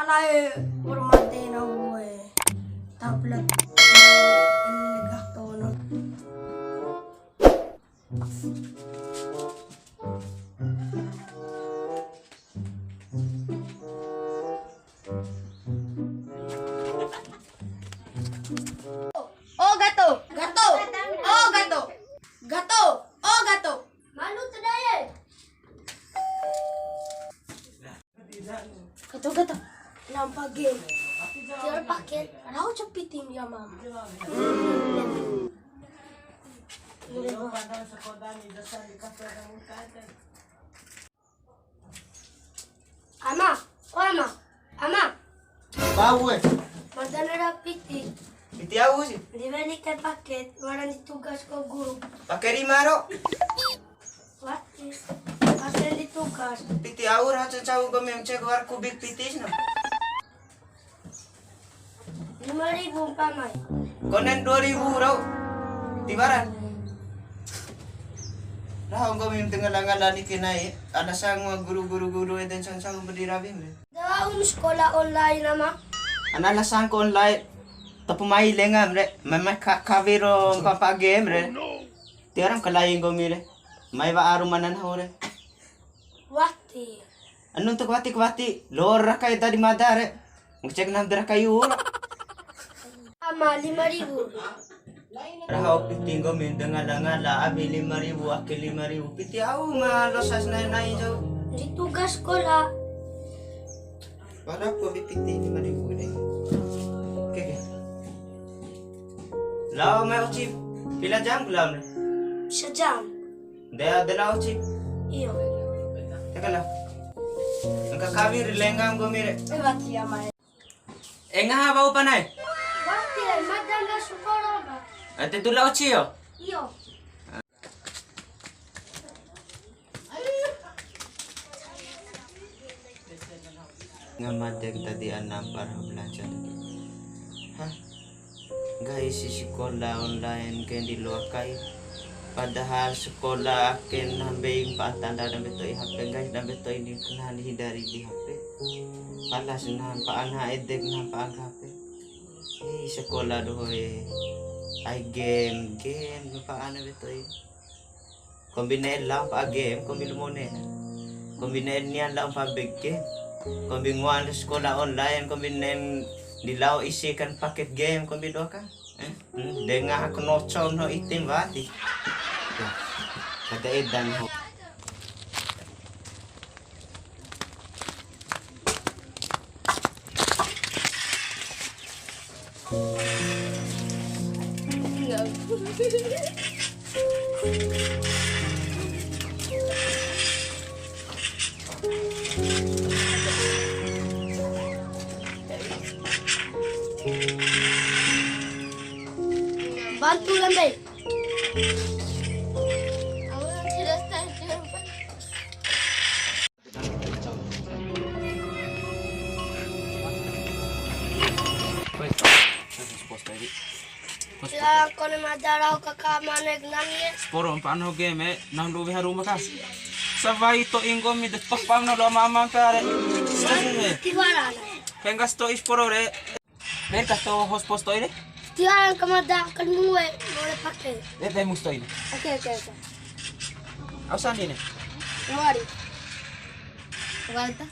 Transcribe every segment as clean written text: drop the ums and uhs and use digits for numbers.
Alay, urmate na gue. Tablet. Gasto no. Oh gato, gato. Oh gato. Gato. Oh gato. Malu tadaye. Gato gato. Nampak game. Tiar paket. Rau cepitin ya mama. Ama, oh ama, ama. Bawo eh. Madana na piti. Piti aku sih. Dibalikan paket. Warna ditugas ko guru. Pakai rimaro. Wati. Paket ditugas. Piti aku rasa cawu kau memang cek war kubik pitis no. 5,000 pamay. Konen 2000 raw. Tibaran. Rahong kau memang tengah langan kinai. Ada sang guru eden sang berdirabi me. Daw sekolah online nama. Ana lasang ko online. Tapumai lengam re. Mamai kaviro papa game re. Tiaram kalayin ko mire. May ba arumanan ho re. Wati. Anong to kwati. Lora kay tadi madare. Ngecek nam dara kayu. Ama 5,000. Rahaw piti ko dengan ngala abi 5,000 akil 5,000. Piti au malosas na jauh. Ditugas sekolah. Para ko piti 5,000 deh. Oke. Lao may uchip. Pila jam gulam. Sejam. Daya dala uchip. Iyo. Teka lang. Angka kami rilengam ko mire. Wati ama. Nga bau panay. Wati madana sekolah ba. Ate tula uchiyo. Iyo. Ngamadeg tadi anam para belajar. Hah? Guys, si sekolah online kan di luar kai. Padahal sekolah akan nambing patanda dan betul HP guys dan betul ini kena dihindari di HP. Palas nampak anak edek nampak HP. Sekolah doh ay game nampak anak betul. Kombinain lang pa game, kombinumone. Kombinain niyan lang pa big game. Kombinguan sekolah online, kombinain dilaw isikan paket game, kombido ka. Dengan aku nocom no itim bati. Kata edan ho. Bantu lambai. Ya, kau ni madaraw kakamaneg nangye. Sporo paano game nang luwi haruma ka. Sabay to ingo mi de pam na lo mama pare. Tiwaran. Kengas to isporo re. Ver ka to hospos to ire. Tiwaran kamada kan muwe. Mole pakai. Ve musto ire. Okay. Ausan dine. Mari. Walta.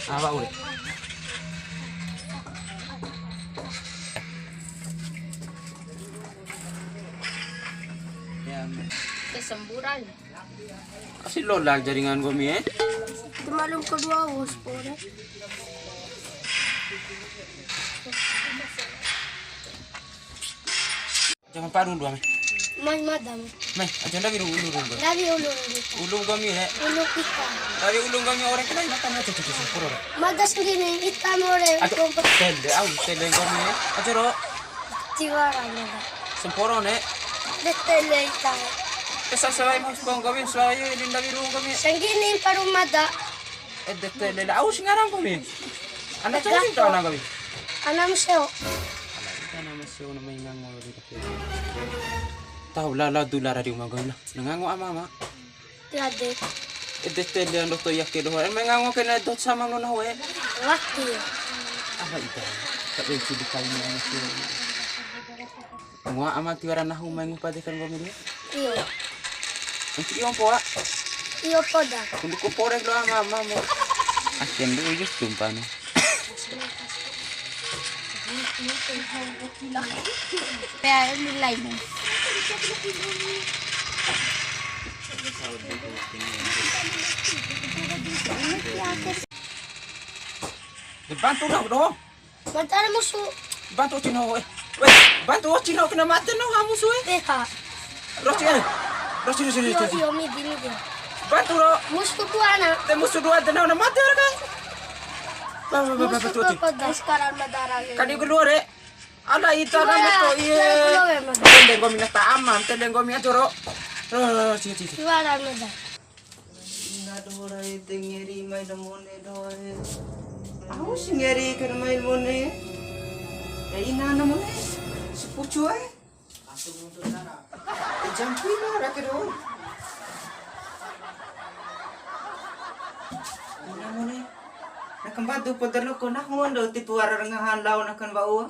Aba ure. Kesemburan. Kasi lo lag jaringan ko mi Itu malum kedua was pore. Jangan parung dua me. Mai madam. Me, aja lagi ulung. Lagi ulu. Ulung kami Ulu kita. Dari ulung kami orang kena makan aja tuh sporo. Madas gini kita more. Tele kami. Aja ro Tiwaran. semporo ne. Detele ita. Esa sawai mas bang kami sawai linda biru kami. Sangini parumada. Detele aus ngarang kami. Anda cari itu anak kami. Anam seo. Kana masih ono maingan mo dito. Tahu lala dula radio magaw na. Nangango ama. Tiade. detail yang dokter yakin doh. Mengango kena dot sama nona we. Laki. Apa itu? Tak benci di kalinya itu. Mua amati orang nahu main upadikan kami dia. Iyo. Untuk yang poa. Iyo poda. Untuk kuporek doa mama mo. Akin dulu just jumpa nih. Kaya nilay mo. Bantu na doh. Mantara mo su. Bantu cino eh. Weh, bantu cino kena mati no kamu suwe. Peha. Rosi eh. Rosi. Iyo midi. Bantu lo. Musto ko ana. Temos dua tenau na mati orang kan. Musto ko poda. Sekarang madarang. Kadi kedua re. Ada ita na beto iye. Tendeng kami nata aman, tendeng kami acoro. Sini. Suara madarang. Ina dorai tengeri mai damone doe. Aku singeri kan mai mone. Ya ina namone. Sepucu ai. Jampi na rakedo. Ina mone. Nakang batu poterlo ko nak mondo tituar rengahan law nakan bau.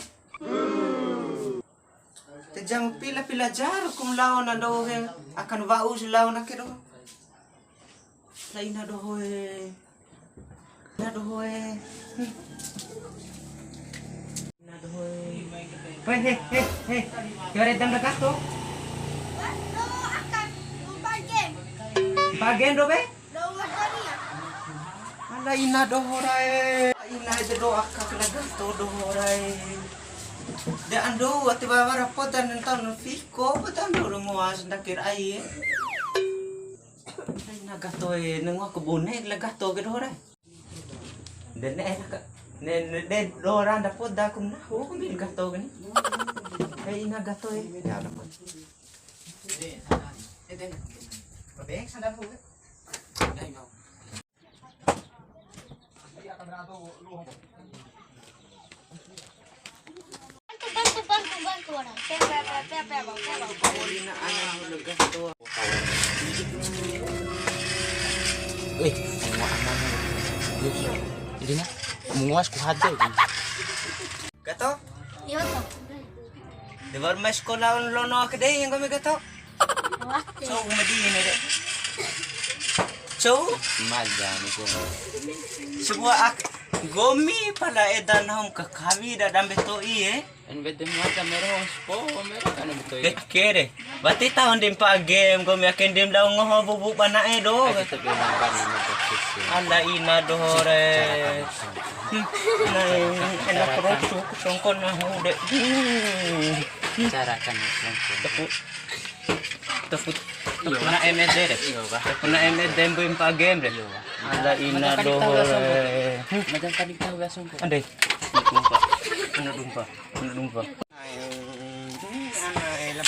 Tejam pila jar kum law na do he akan bau law nakedo. Lain na doe. Na doe. Na doe. Hei. Kare dam dekat tu. Bagian do be? Ala ina dohorai. Ina itu do akak lagas to dohorai. De ando ati bawara potan entan fiko potan do ngoas nakir ai. Ina gato e nang aku bonek lagato ke dohorai. Den ne doran da poda kum na ho kum gato gani. Ina gato e. Ya dapat. Den. Babek sadar ho. Dai no. Bantu orang. Paulina anak legas to. Semua aman. Jadi na, menguas ku hade. Gato? Iyo to. Di ba may sekolah lono ka day yang kami gato? Laki. So umadi na de. So Majan itu. sebuah gomi pala edan hom kakawi da dambe to iye. En vez de mata meros po, meron ano betul. Kere. Bati tahun dim pa game gomi aken dim daw ngoho bubuk bana e do. Tapi naban ini betul. Ala ina do hore. Nai enak rotu songkon na hude. Cara kan langsung. Taput na MD de. Taput na MD dembo im pa game de. Ala ina do hore. Macam tadi tahu langsung. Andai. Dumpa. Ana elam.